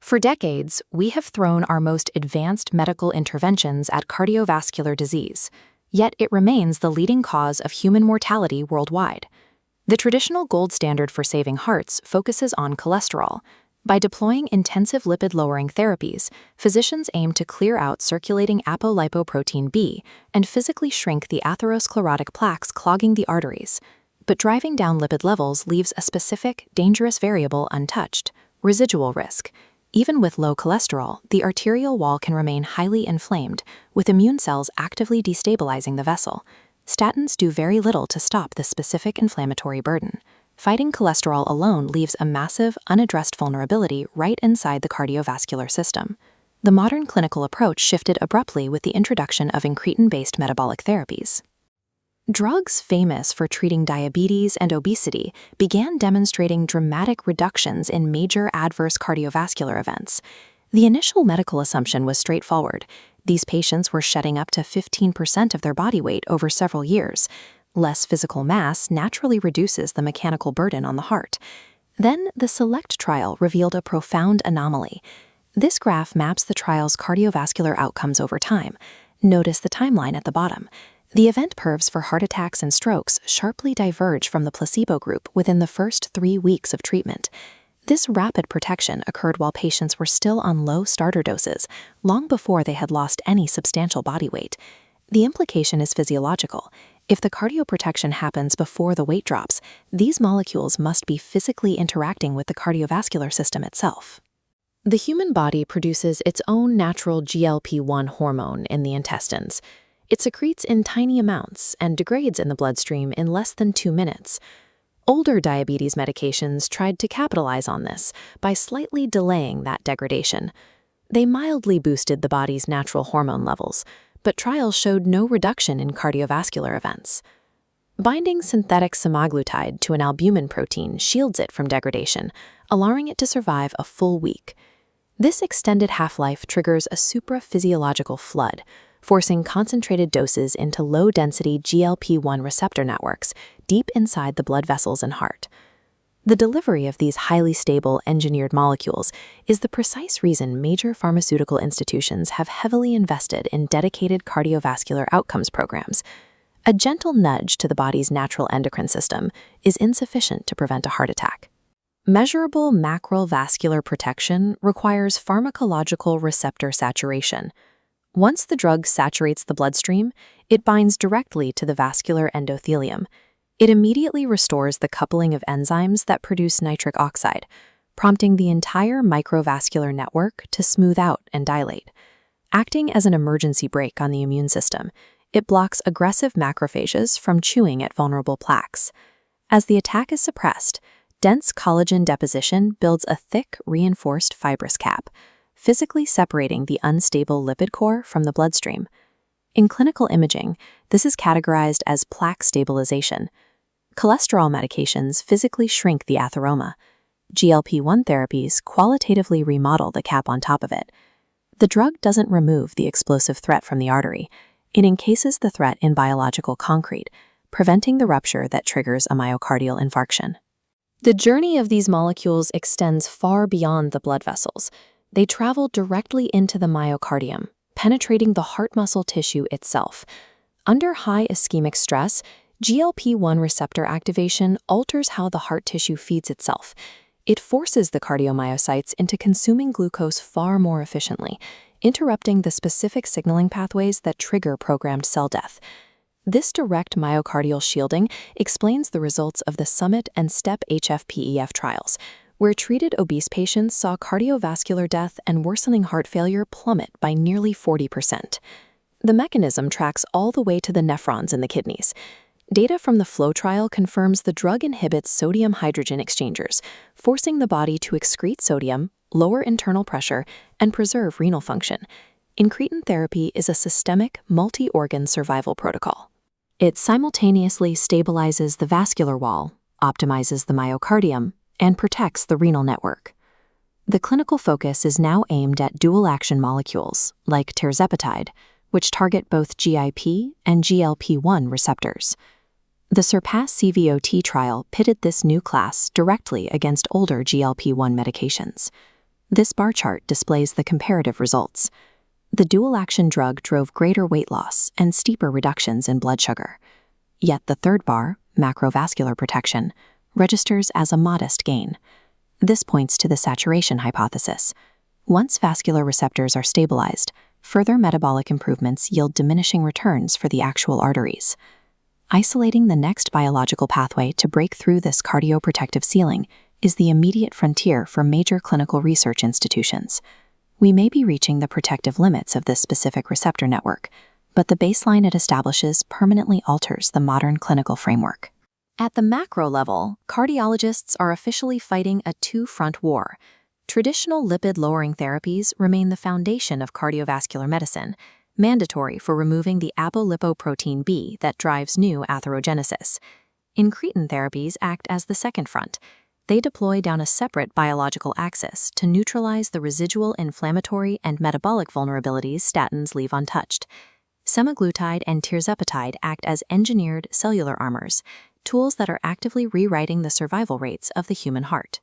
For decades, we have thrown our most advanced medical interventions at cardiovascular disease, yet it remains the leading cause of human mortality worldwide. The traditional gold standard for saving hearts focuses on cholesterol. By deploying intensive lipid-lowering therapies, physicians aim to clear out circulating apolipoprotein B and physically shrink the atherosclerotic plaques clogging the arteries. But driving down lipid levels leaves a specific, dangerous variable untouched: residual risk. Even with low cholesterol, the arterial wall can remain highly inflamed, with immune cells actively destabilizing the vessel. Statins do very little to stop this specific inflammatory burden. Fighting cholesterol alone leaves a massive, unaddressed vulnerability right inside the cardiovascular system. The modern clinical approach shifted abruptly with the introduction of incretin-based metabolic therapies. Drugs famous for treating diabetes and obesity began demonstrating dramatic reductions in major adverse cardiovascular events. The initial medical assumption was straightforward. These patients were shedding up to 15% of their body weight over several years. Less physical mass naturally reduces the mechanical burden on the heart. Then the SELECT trial revealed a profound anomaly. This graph maps the trial's cardiovascular outcomes over time. Notice the timeline at the bottom. The event curves for heart attacks and strokes sharply diverge from the placebo group within the first 3 weeks of treatment. This rapid protection occurred while patients were still on low starter doses, long before they had lost any substantial body weight. The implication is physiological. If the cardioprotection happens before the weight drops, these molecules must be physically interacting with the cardiovascular system itself. The human body produces its own natural GLP-1 hormone in the intestines. It secretes in tiny amounts and degrades in the bloodstream in less than 2 minutes. Older diabetes medications tried to capitalize on this by slightly delaying that degradation. They mildly boosted the body's natural hormone levels, but trials showed no reduction in cardiovascular events. Binding synthetic semaglutide to an albumin protein shields it from degradation, allowing it to survive a full week. This extended half-life triggers a supra-physiological flood, forcing concentrated doses into low-density GLP-1 receptor networks deep inside the blood vessels and heart. The delivery of these highly stable, engineered molecules is the precise reason major pharmaceutical institutions have heavily invested in dedicated cardiovascular outcomes programs. A gentle nudge to the body's natural endocrine system is insufficient to prevent a heart attack. Measurable macrovascular protection requires pharmacological receptor saturation. Once the drug saturates the bloodstream, it binds directly to the vascular endothelium. It immediately restores the coupling of enzymes that produce nitric oxide, prompting the entire microvascular network to smooth out and dilate. Acting as an emergency brake on the immune system, it blocks aggressive macrophages from chewing at vulnerable plaques. As the attack is suppressed, dense collagen deposition builds a thick, reinforced fibrous cap, physically separating the unstable lipid core from the bloodstream. In clinical imaging, this is categorized as plaque stabilization. Cholesterol medications physically shrink the atheroma. GLP-1 therapies qualitatively remodel the cap on top of it. The drug doesn't remove the explosive threat from the artery. It encases the threat in biological concrete, preventing the rupture that triggers a myocardial infarction. The journey of these molecules extends far beyond the blood vessels. They travel directly into the myocardium, penetrating the heart muscle tissue itself. Under high ischemic stress, GLP-1 receptor activation alters how the heart tissue feeds itself. It forces the cardiomyocytes into consuming glucose far more efficiently, interrupting the specific signaling pathways that trigger programmed cell death. This direct myocardial shielding explains the results of the SUMMIT and STEP-HFpEF trials, where treated obese patients saw cardiovascular death and worsening heart failure plummet by nearly 40%. The mechanism tracks all the way to the nephrons in the kidneys. Data from the FLOW trial confirms the drug inhibits sodium-hydrogen exchangers, forcing the body to excrete sodium, lower internal pressure, and preserve renal function. Incretin therapy is a systemic, multi-organ survival protocol. It simultaneously stabilizes the vascular wall, optimizes the myocardium, and protects the renal network. The clinical focus is now aimed at dual-action molecules, like tirzepatide, which target both GIP and GLP-1 receptors. The SURPASS-CVOT trial pitted this new class directly against older GLP-1 medications. This bar chart displays the comparative results. The dual-action drug drove greater weight loss and steeper reductions in blood sugar. Yet the third bar, macrovascular protection, registers as a modest gain. This points to the saturation hypothesis. Once vascular receptors are stabilized, further metabolic improvements yield diminishing returns for the actual arteries. Isolating the next biological pathway to break through this cardioprotective ceiling is the immediate frontier for major clinical research institutions. We may be reaching the protective limits of this specific receptor network, but the baseline it establishes permanently alters the modern clinical framework. At the macro level, cardiologists are officially fighting a two-front war. Traditional lipid-lowering therapies remain the foundation of cardiovascular medicine, mandatory for removing the apolipoprotein B that drives new atherogenesis. Incretin therapies act as the second front. They deploy down a separate biological axis to neutralize the residual inflammatory and metabolic vulnerabilities statins leave untouched. Semaglutide and tirzepatide act as engineered cellular armors, tools that are actively rewriting the survival rates of the human heart.